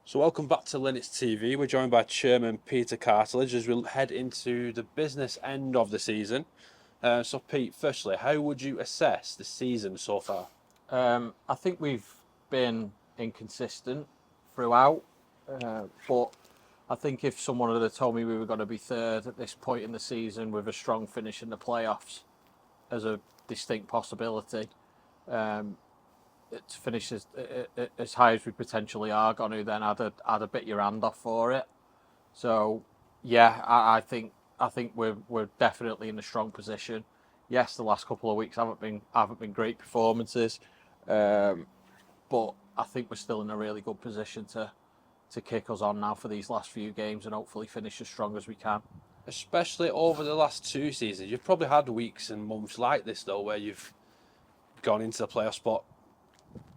So welcome back to Linux TV. We're joined by Chairman Peter Cartledge as we head into the business end of the season. So Pete, firstly, how would you assess the season so far? I think we've been inconsistent throughout, but I think if someone had told me we were going to be third at this point in the season with a strong finish in the playoffs as a distinct possibility, to finish as high as we potentially are going to, then I'd bit your hand off for it. So yeah, I think we're definitely in a strong position. Yes, the last couple of weeks haven't been great performances, um, but I think we're still in a really good position to kick us on now for these last few games and hopefully finish as strong as we can. Especially over the last two seasons, you've probably had weeks and months like this though, where you've gone into the playoff spot,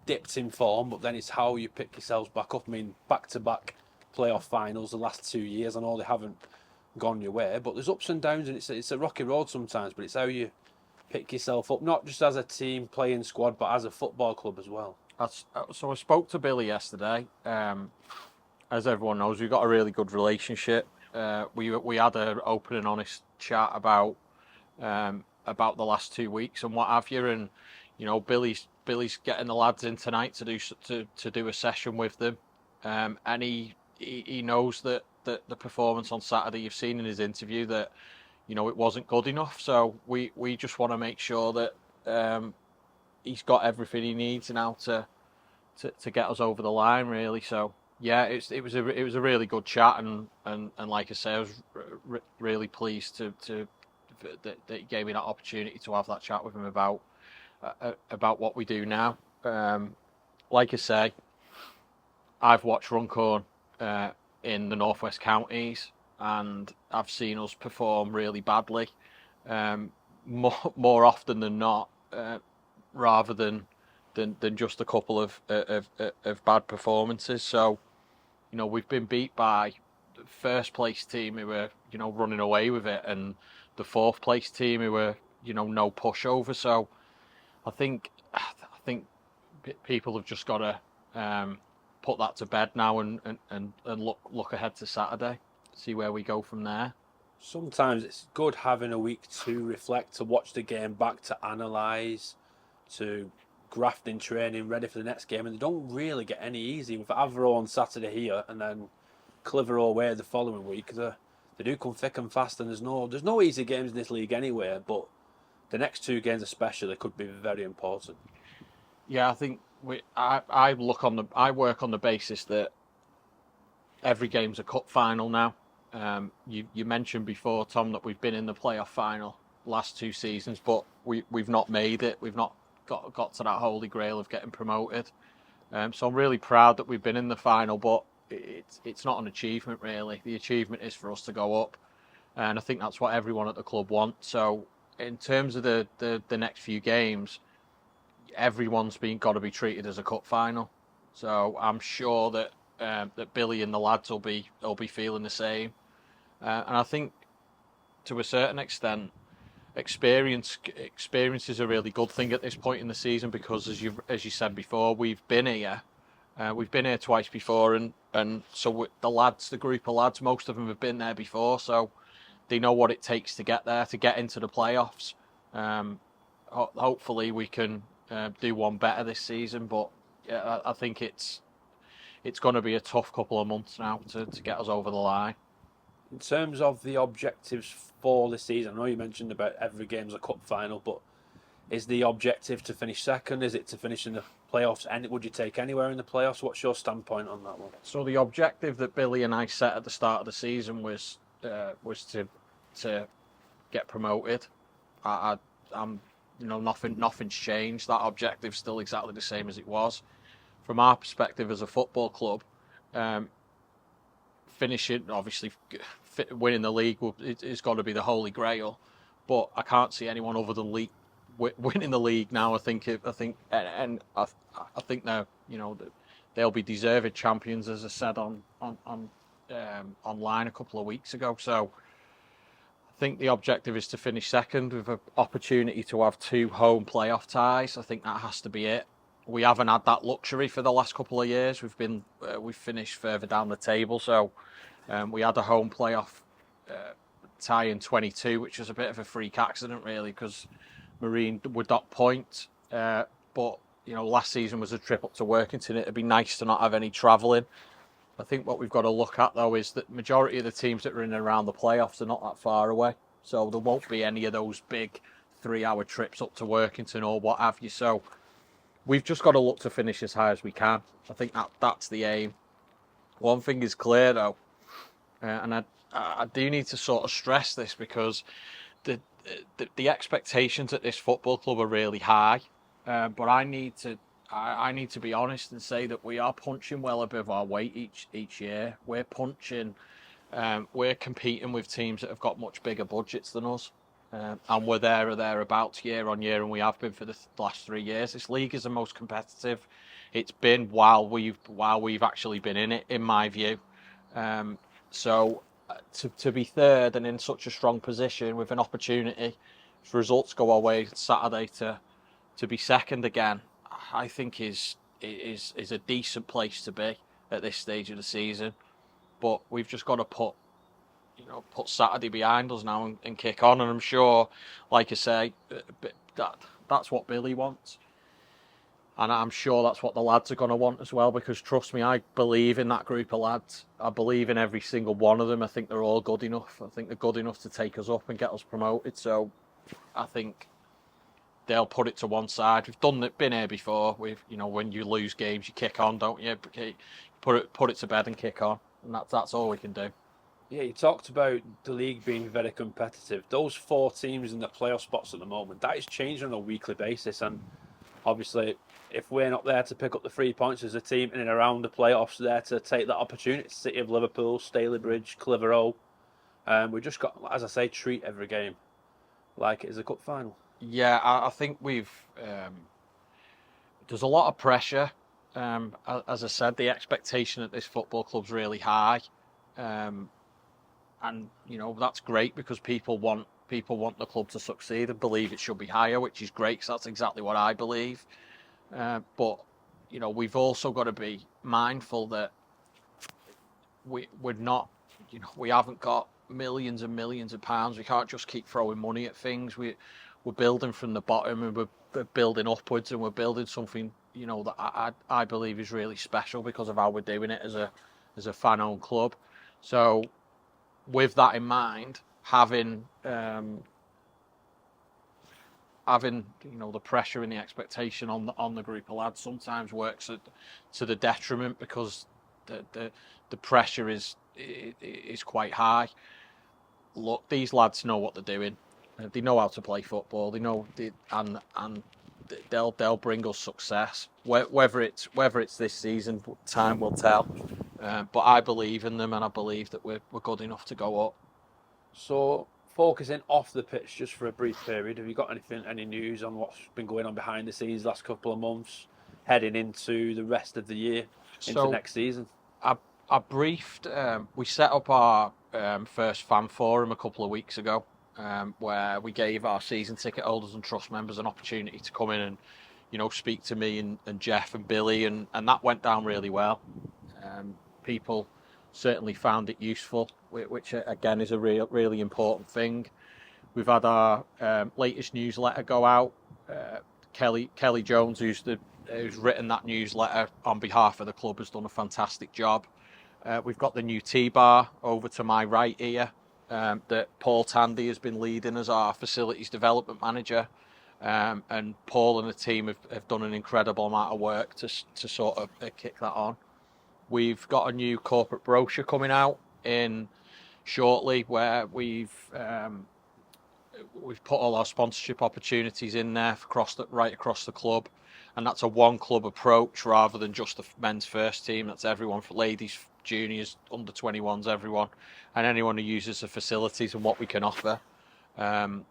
dipped in form, but then it's how you pick yourselves back up. I mean, back-to-back playoff finals the last 2 years. I know they haven't gone your way, but there's ups and downs, and it's a rocky road sometimes. But it's how you pick yourself up, not just as a team playing squad, but as a football club as well. So I spoke to Billy yesterday. As everyone knows, we've got a really good relationship. We had an open and honest chat about the last 2 weeks and what have you, and Billy's getting the lads in tonight to do a session with them, and he knows that the performance on Saturday you've seen in his interview that it wasn't good enough. So we just want to make sure that he's got everything he needs now to get us over the line, really. So yeah, it was a really good chat, and like I say, I was really pleased that he gave me that opportunity to have that chat with him about what we do now. Like I say, I've watched Runcorn in the Northwest Counties, and I've seen us perform really badly, more often than not, rather than just a couple of bad performances. So we've been beat by the first place team who were running away with it, and the fourth place team who were no pushover. So I think people have just got to put that to bed now and look ahead to Saturday, see where we go from there. Sometimes it's good having a week to reflect, to watch the game back, to analyse, to graft in training, ready for the next game. And they don't really get any easy with Avro on Saturday here, and then Clitheroe away the following week. They do come thick and fast, and there's no easy games in this league anyway. But the next two games especially could be very important. Yeah, I think I work on the basis that every game's a cup final now. You mentioned before, Tom, that we've been in the playoff final last 2 seasons, but we've not made it. We've not got to that holy grail of getting promoted. So I'm really proud that we've been in the final, but it's not an achievement really. The achievement is for us to go up, and I think that's what everyone at the club wants. So in terms of the next few games, everyone's got to be treated as a cup final. So I'm sure that Billy and the lads will be feeling the same. And I think to a certain extent, experience is a really good thing at this point in the season, because as you said before, we've been here. We've been here twice before, and so the lads, the group of lads, most of them have been there before, so they know what it takes to get there, to get into the playoffs. Hopefully, we can do one better this season, but yeah, I think it's going to be a tough couple of months now to get us over the line. In terms of the objectives for the season, I know you mentioned about every game's a cup final, but is the objective to finish second? Is it to finish in the playoffs? And would you take anywhere in the playoffs? What's your standpoint on that one? So the objective that Billy and I set at the start of the season was to get promoted. I'm nothing's changed. That objective's still exactly the same as it was. From our perspective as a football club, finishing, obviously winning the league it's got to be the holy grail, but I can't see anyone other than winning the league now. I think I think they'll be deserved champions, as I said online a couple of weeks ago. So I think the objective is to finish second with an opportunity to have two home playoff ties. I think that has to be it. we haven't had that luxury for the last couple of years. We've finished further down the table, so we had a home playoff tie in 22, which was a bit of a freak accident, really, because Marine would not point. But last season was a trip up to Workington. It'd be nice to not have any travelling. I think what we've got to look at, though, is that the majority of the teams that are in and around the playoffs are not that far away. So there won't be any of those big 3-hour trips up to Workington or what have you. So we've just got to look to finish as high as we can. I think that's the aim. One thing is clear, though, and I do need to sort of stress this, because the expectations at this football club are really high. But I need to be honest and say that we are punching well above our weight each year. We're we're competing with teams that have got much bigger budgets than us, and we're there or thereabouts year on year, and we have been for the last 3 years. This league is the most competitive it's been while we've actually been in it, in my view. So to be third and in such a strong position with an opportunity, if results go our way Saturday, to be second again, I think is a decent place to be at this stage of the season. But we've just got to put Saturday behind us now and kick on. And I'm sure, like I say, that's what Billy wants. And I'm sure that's what the lads are going to want as well, because trust me, I believe in that group of lads. I believe in every single one of them. I think they're all good enough. I think they're good enough to take us up and get us promoted. So I think they'll put it to one side. We've been here before. When you lose games, you kick on, don't you? Put it to bed and kick on. And that's all we can do. Yeah, you talked about the league being very competitive. Those 4 teams in the playoff spots at the moment, that is changing on a weekly basis. And obviously, if we're not there to pick up the 3 points as a team in and around the playoffs, there to take that opportunity, City of Liverpool, Stalybridge, Clitheroe, we've just got, as I say, treat every game like it is a cup final. Yeah, I think there's a lot of pressure. As I said, the expectation at this football club's really high. And that's great, because people want the club to succeed and believe it should be higher, which is great, because that's exactly what I believe. But we've also got to be mindful that we're not, we haven't got millions and millions of pounds. We can't just keep throwing money at things. We're building from the bottom, and we're building upwards, and we're building something that I believe is really special because of how we're doing it as a fan-owned club. So with that in mind, having the pressure and the expectation on the group of lads sometimes works to the detriment, because the pressure is quite high. Look, these lads know what they're doing. They know how to play football. They know, and they'll bring us success. Whether it's this season, time will tell. But I believe in them, and I believe that we're good enough to go up. So, focusing off the pitch just for a brief period, have you got any news on what's been going on behind the scenes the last couple of months, heading into the rest of the year, into next season? I briefed. We set up our first fan forum a couple of weeks ago, where we gave our season ticket holders and trust members an opportunity to come in and speak to me and Jeff and Billy, and that went down really well. People certainly found it useful, which again is a really important thing. We've had our latest newsletter go out. Kelly Jones, who's written that newsletter on behalf of the club, has done a fantastic job. We've got the new T-bar over to my right here, that Paul Tandy has been leading as our facilities development manager. And Paul and the team have done an incredible amount of work to sort of kick that on. We've got a new corporate brochure coming out in shortly, where we've put all our sponsorship opportunities in there right across the club, and that's a one club approach rather than just the men's first team. That's everyone, for ladies, juniors, under 21s, everyone, and anyone who uses the facilities and what we can offer. The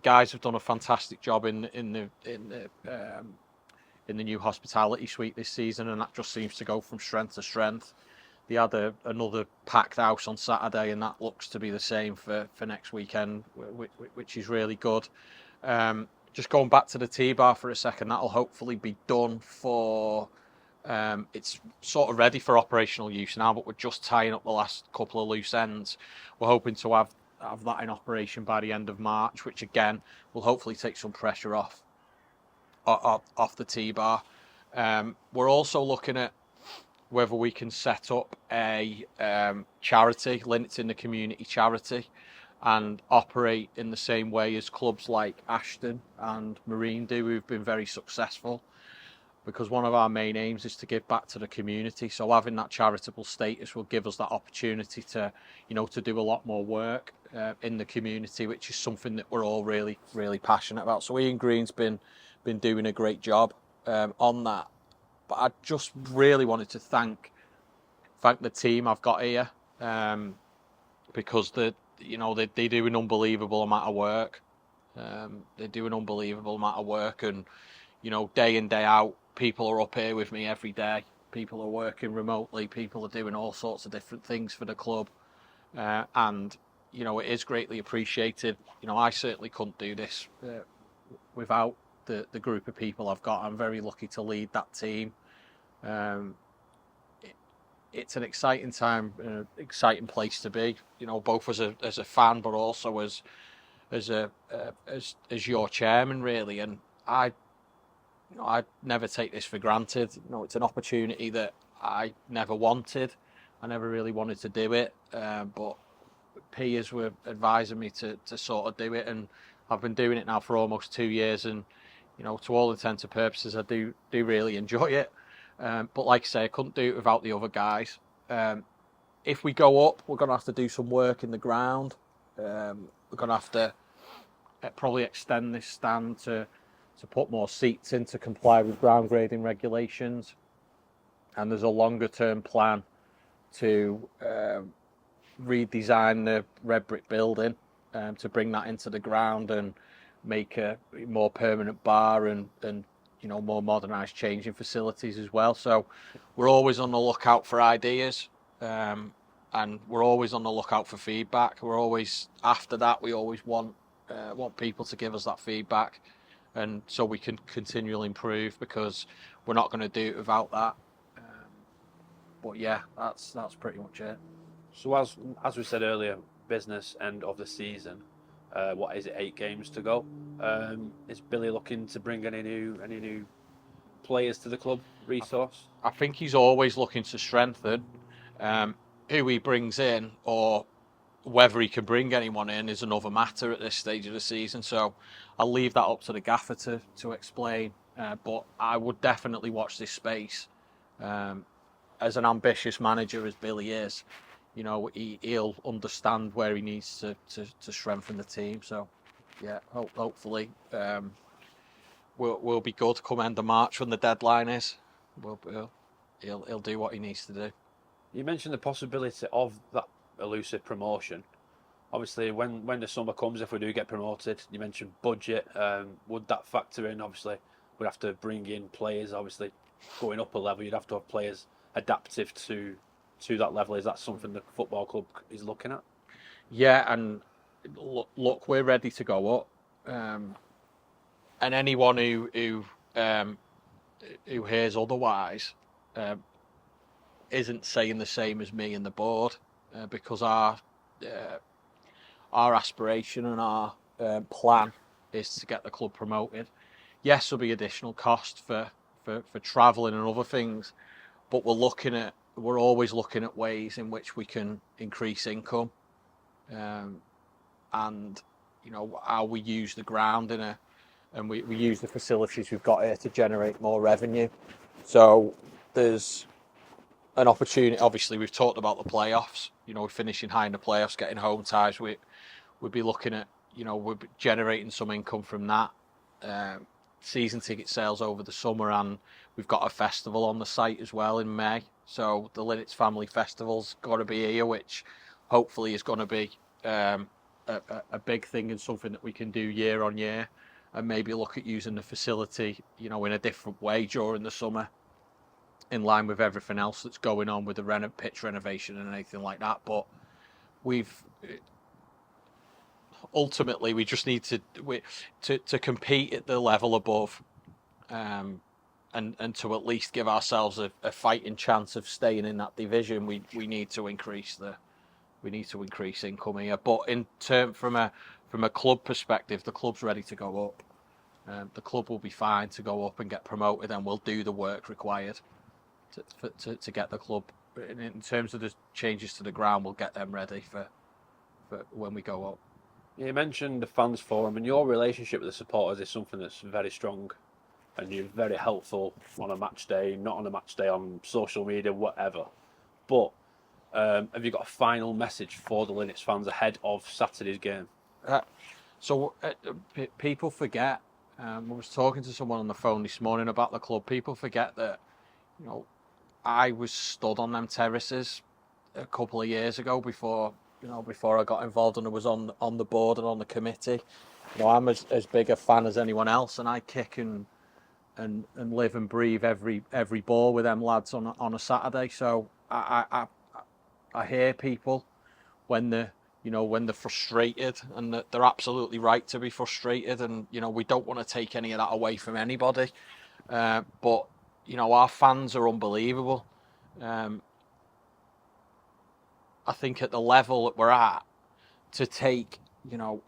guys have done a fantastic job in the new hospitality suite this season, and that just seems to go from strength to strength. They had another packed house on Saturday, and that looks to be the same for next weekend, which is really good. just going back to the T-bar for a second, that'll hopefully be done for. It's sort of ready for operational use now, but we're just tying up the last couple of loose ends. We're hoping to have that in operation by the end of March, which again will hopefully take some pressure off the T-bar. We're also looking at whether we can set up a charity, Linnets in the Community charity, and operate in the same way as clubs like Ashton and Marine do, who've been very successful. Because one of our main aims is to give back to the community. So having that charitable status will give us that opportunity to, to do a lot more work in the community, which is something that we're all really, really passionate about. So Ian Green's been doing a great job on that. But I just really wanted to thank the team I've got here because they do an unbelievable amount of work. They do an unbelievable amount of work, and day in, day out, people are up here with me every day. People are working remotely. People are doing all sorts of different things for the club, and it is greatly appreciated. I certainly couldn't do this without the group of people I've got. I'm very lucky to lead that team. It's an exciting time, an exciting place to be. Both as a fan, but also as your chairman, really. And I never take this for granted. It's an opportunity that I never wanted. I never really wanted to do it, but peers were advising me to sort of do it, and I've been doing it now for almost 2 years, and to all intents and purposes, I do really enjoy it. But like I say, I couldn't do it without the other guys. If we go up, we're going to have to do some work in the ground. We're going to have to probably extend this stand to put more seats in to comply with ground grading regulations. And there's a longer term plan to redesign the red brick building to bring that into the ground and make a more permanent bar and more modernised changing facilities as well. So we're always on the lookout for ideas, and we're always on the lookout for feedback. We're always after that. We always want people to give us that feedback, and so we can continually improve, because we're not going to do it without that. But yeah, that's pretty much it. So as we said earlier, business end of the season. What is it? 8 games to go. Is Billy looking to bring any new players to the club? Resource? I think he's always looking to strengthen. Who he brings in, or whether he can bring anyone in, is another matter at this stage of the season. So I'll leave that up to the gaffer to explain. But I would definitely watch this space. As an ambitious manager as Billy is, he'll understand where he needs to strengthen the team. So, yeah, hopefully we'll be good come end of March when the deadline is. He'll do what he needs to do. You mentioned the possibility of that elusive promotion. Obviously, when the summer comes, if we do get promoted, you mentioned budget. Would that factor in? Obviously, we'd have to bring in players. Obviously, going up a level, you'd have to have players adaptive to that level. Is that something the football club is looking at? Yeah, and look, we're ready to go up. And anyone who hears otherwise isn't saying the same as me and the board, because our aspiration and our plan is to get the club promoted. Yes, there'll be additional cost for travelling and other things, but we're always looking at ways in which we can increase income, and how we use the ground and we use the facilities we've got here to generate more revenue. So there's an opportunity. Obviously, we've talked about the playoffs. We're finishing high in the playoffs, getting home ties. We'd be looking at, we're generating some income from that. Season ticket sales over the summer, and we've got a festival on the site as well in May. So the Linnets Family Festival's got to be here, which hopefully is going to be a big thing and something that we can do year on year, and maybe look at using the facility, in a different way during the summer, in line with everything else that's going on with the pitch renovation and anything like that. But ultimately we just need to compete at the level above, and to at least give ourselves a fighting chance of staying in that division. We need to increase income here. But from a club perspective, the club's ready to go up. The club will be fine to go up and get promoted, and we'll do the work required to get the club. In terms of the changes to the ground, we'll get them ready for when we go up. You mentioned the fans forum, and your relationship with the supporters is something that's very strong, and you're very helpful on a match day, not on a match day, on social media, whatever. But have you got a final message for the Linux fans ahead of Saturday's game? People forget. I was talking to someone on the phone this morning about the club. People forget that, I was stood on them terraces a couple of years ago before I got involved and I was on the board and on the committee. I'm as big a fan as anyone else, and I kick and live and breathe every ball with them lads on a Saturday. So I hear people when they're frustrated, and that they're absolutely right to be frustrated, and we don't want to take any of that away from anybody. But our fans are unbelievable. I think at the level that we're at, to take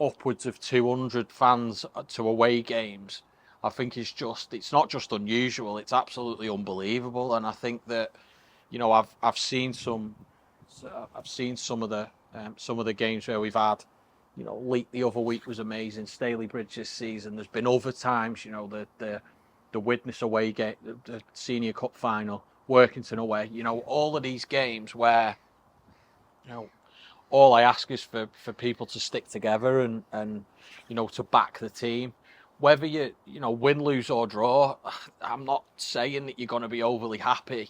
upwards of 200 fans to away games, I think it's not just unusual, it's absolutely unbelievable. And I think that I've seen some of the games where we've had, Leek the other week was amazing, Stalybridge this season. There's been other times, the Widnes away game, the Senior Cup final, Workington away, all of these games where, all I ask is for people to stick together and to back the team. Whether you win, lose or draw, I'm not saying that you're going to be overly happy,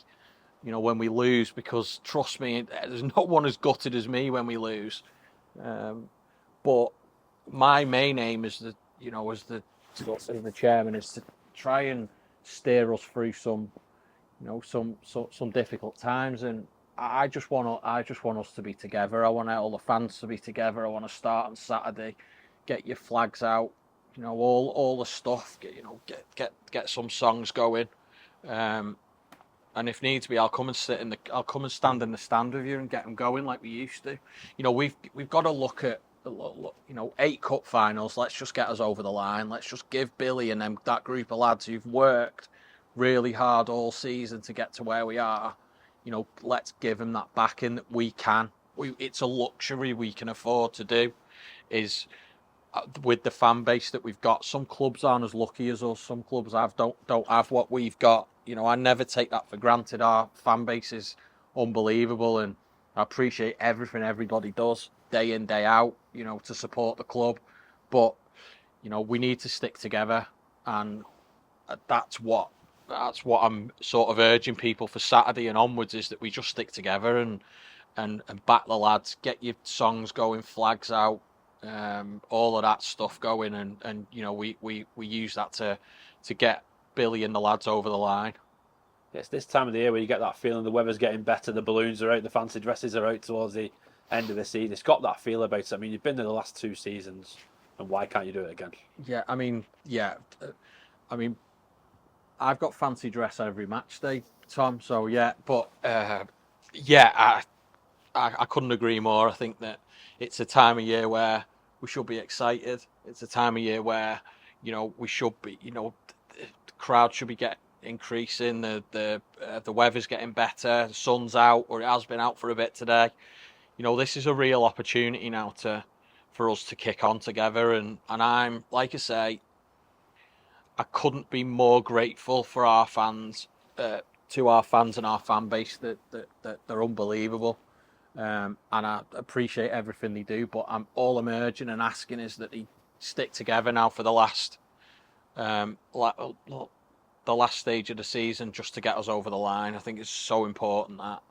when we lose, because trust me, there's no one as gutted as me when we lose. But my main aim is as the chairman, is to try and steer us through some difficult times. And I just want us to be together. I want all the fans to be together. I want to start on Saturday, get your flags out, all the stuff. Get some songs going, and if needs be, I'll come and stand in the stand with you and get them going like we used to. We've got to look at 8 cup finals. Let's just get us over the line. Let's just give Billy and that group of lads who've worked really hard all season to get to where we are. Let's give them that backing that we can. It's a luxury we can afford to do, is with the fan base that we've got. Some clubs aren't as lucky as us. Some clubs don't have what we've got. I never take that for granted. Our fan base is unbelievable, and I appreciate everything everybody does day in, day out, to support the club. But we need to stick together, and that's what I'm sort of urging people for Saturday and onwards, is that we just stick together and back the lads, get your songs going, flags out, all of that stuff going, and we use that to get Billy and the lads over the line. It's this time of the year where you get that feeling the weather's getting better, the balloons are out, the fancy dresses are out towards the end of the season. It's got that feel about it. I mean, you've been there the last 2 seasons, and why can't you do it again? I've got fancy dress every match day, Tom. So I couldn't agree more. I think that it's a time of year where we should be excited. It's a time of year where we should be. The crowd should be increasing. The weather's getting better. The sun's out, or it has been out for a bit today. This is a real opportunity now for us to kick on together. And I'm, like I say, I couldn't be more grateful for our fans, to our fans and our fan base, that they're unbelievable. And I appreciate everything they do, but all I'm urging and asking is that they stick together now for the last stage of the season, just to get us over the line. I think it's so important that